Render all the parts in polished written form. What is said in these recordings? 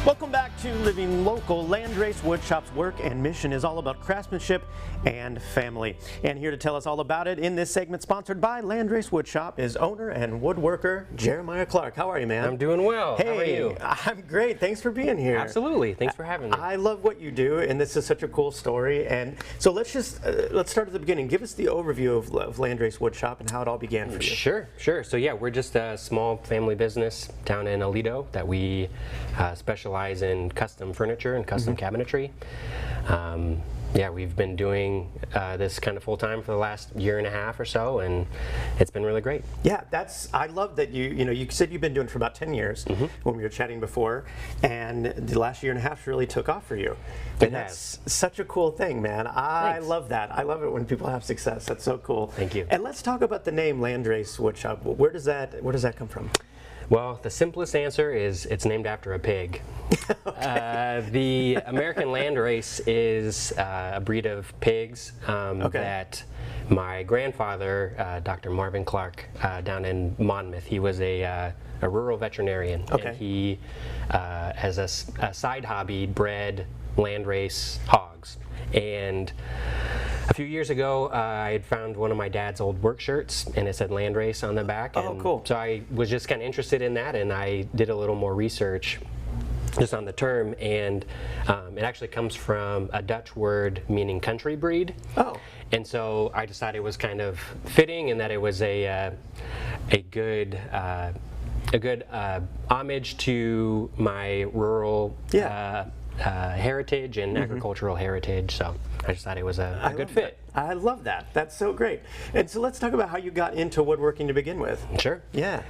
Welcome back to Living Local. Landrace Woodshop's work and mission is all about craftsmanship and family. And here to tell us all about it in this segment sponsored by Landrace Woodshop is owner and woodworker Jeremiah Clark. How are you, man? I'm doing well. Hey, how are you? I'm great. Thanks for being here. Absolutely. Thanks for having me. I love what you do, and this is such a cool story. And so let's start at the beginning. Give us the overview of Landrace Woodshop and how it all began for you. Sure. So yeah, we're just a small family business down in Aledo that we specialize in custom furniture and custom cabinetry. Yeah, we've been doing this kind of full time for the last year and a half or so, and it's been really great. Yeah, I love that you said you've been doing it for about 10 years when we were chatting before, and the last year and a half really took off for you. And that's such a cool thing, man. I love that. I love it when people have success. That's so cool. Thank you. And let's talk about the name Landrace Woodshop. Where does that come from? Well, the simplest answer is it's named after a pig. The American Landrace is a breed of pigs that my grandfather, Dr. Marvin Clark, down in Monmouth, he was a rural veterinarian. And he, as a side hobby, bred Landrace hogs. And a few years ago, I had found one of my dad's old work shirts, and it said Landrace on the back. Oh, cool. So I was just kind of interested in that, and I did a little more research just on the term, and it actually comes from a Dutch word meaning country breed. Oh. And so I decided it was kind of fitting, and that it was a good homage to my rural heritage and agricultural heritage. So I just thought it was a good fit. I love that. That's so great. And so let's talk about how you got into woodworking to begin with. Sure. Yeah.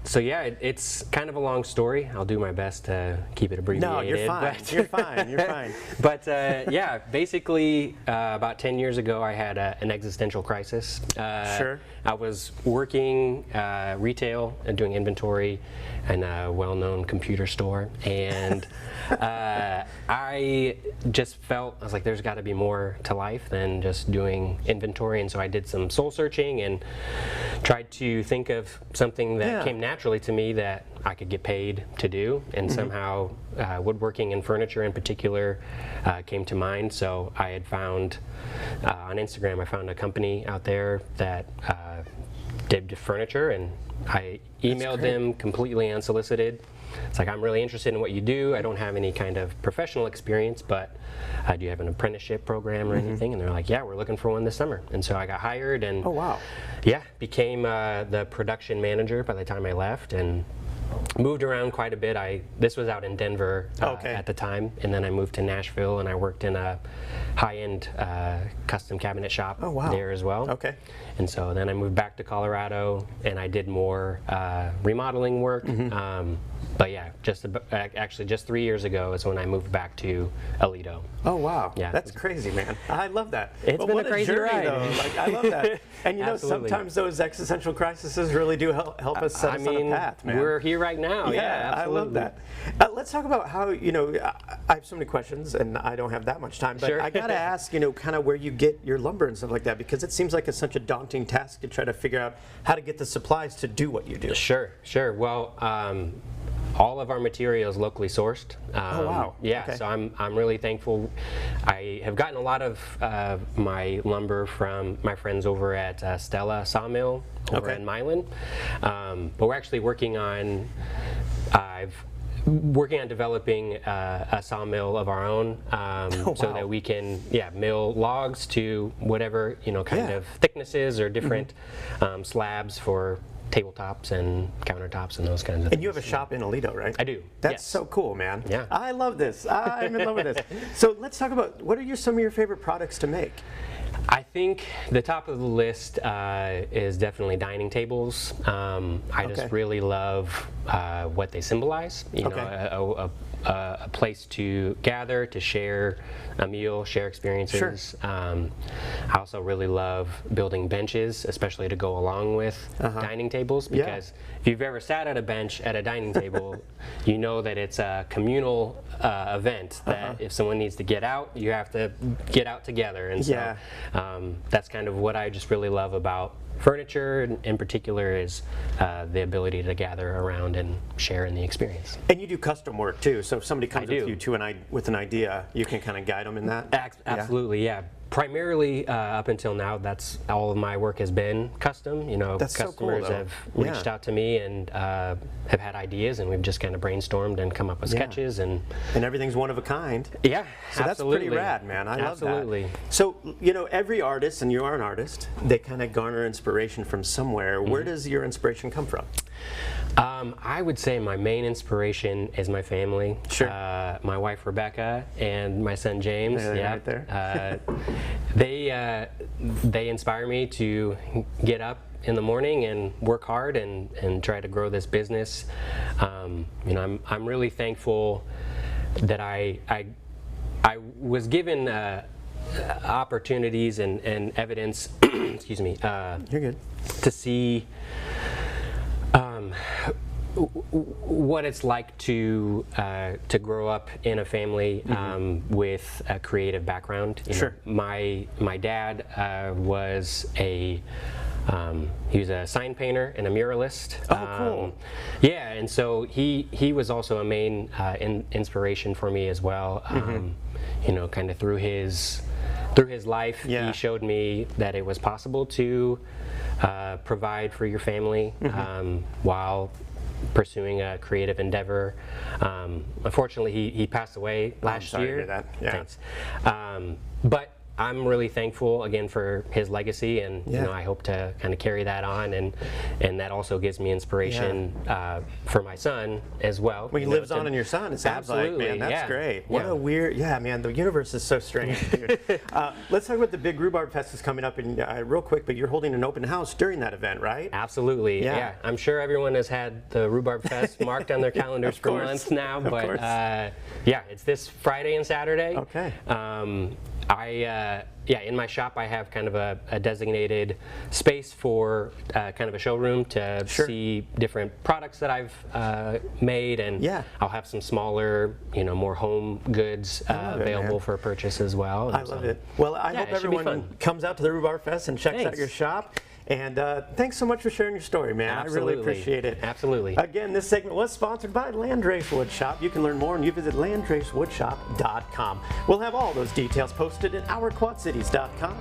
So yeah, it's kind of a long story. I'll do my best to keep it abbreviated. No, you're fine. You're fine. You're fine. But yeah, basically about 10 years ago, I had an existential crisis. Sure. I was working retail and doing inventory in a well-known computer store, and I just felt, I was like, there's got to be more to life than just doing inventory. And so I did some soul searching and tried to think of something that came naturally to me that I could get paid to do, and somehow woodworking and furniture in particular came to mind. So I had found on Instagram, I found a company out there that did furniture, and I emailed them completely unsolicited. It's like, I'm really interested in what you do. I don't have any kind of professional experience, but do you have an apprenticeship program or anything? And they're like, yeah, we're looking for one this summer. And so I got hired, and became the production manager by the time I left, and moved around quite a bit. This was out in Denver at the time, and then I moved to Nashville, and I worked in a high-end custom cabinet shop there as well. Okay. And so then I moved back to Colorado, and I did more remodeling work. But yeah, actually just 3 years ago is when I moved back to Aledo. Oh wow, yeah, that's crazy, man. I love that. It's been a crazy ride. Though. Like, I love that. And you know, sometimes those existential crises really do help us set us on a path, man. We're here right now. Yeah, absolutely. I love that. Let's talk about how, I have so many questions, and I don't have that much time, but I got to ask, kind of where you get your lumber and stuff like that, because it seems like it's such a daunting task to try to figure out how to get the supplies to do what you do. Sure. Well, all of our material is locally sourced. Oh wow! Yeah, so I'm really thankful. I have gotten a lot of my lumber from my friends over at Stella Sawmill over in Milan, but we're actually working on developing a sawmill of our own, so that we can mill logs to whatever kind of thicknesses or different slabs for tabletops and countertops and those kinds of things. And you have a shop in Aledo, right? I do. That's so cool, man. Yeah. I love this. I'm in love with this. So let's talk about, what are some of your favorite products to make? I think the top of the list is definitely dining tables. I just really love what they symbolize. A place to gather, to share a meal, share experiences. I also really love building benches, especially to go along with dining tables, because if you've ever sat at a bench at a dining table, you know that it's a communal event, that if someone needs to get out, you have to get out together. And so that's kind of what I just really love about furniture in particular is the ability to gather around and share in the experience. And you do custom work too, so if somebody comes with do. you with an idea, you can kind of guide them in that? Absolutely, yeah. Primarily, up until now, that's all of my work has been custom. You know, That's customers so cool, have reached out to me and have had ideas, and we've just kind of brainstormed and come up with sketches and everything's one of a kind. Yeah, so absolutely. that's pretty rad, man. I love absolutely. that. So, you know, every artist, and you are an artist, they kind of garner inspiration from somewhere. Where does your inspiration come from? I would say my main inspiration is my family. Sure. My wife Rebecca and my son James. Right there. They inspire me to get up in the morning and work hard and try to grow this business. You know, I'm really thankful that I was given opportunities and evidence. Excuse me. You're good. To see what it's like to grow up in a family with a creative background. You know, my dad was he was a sign painter and a muralist. Oh, cool. Yeah, and so he was also a main inspiration for me as well. You know, kind of through his life, he showed me that it was possible to provide for your family while pursuing a creative endeavor. Unfortunately, he passed away last year. year. To hear that. Yeah. Thanks. But I'm really thankful again for his legacy, and you know, I hope to kind of carry that on, and that also gives me inspiration for my son as well. Well, he lives on in your son, it sounds like, man. That's great. What a weird, man, the universe is so strange, dude. Let's talk about the big Rhubarb Fest is coming up, and real quick, but you're holding an open house during that event, right? Absolutely, yeah. I'm sure everyone has had the Rhubarb Fest marked on their calendars for months now, but yeah, it's this Friday and Saturday. Okay. In my shop I have kind of a designated space for kind of a showroom to see different products that I've made, and I'll have some smaller, you know, more home goods available for purchase as well. I love it. Well, I hope everyone comes out to the Rhubarb Fest and checks out your shop. And thanks so much for sharing your story, man. Absolutely. I really appreciate it. Absolutely. Again, this segment was sponsored by Landrace Woodshop. You can learn more when you visit landracewoodshop.com. We'll have all those details posted at ourquadcities.com.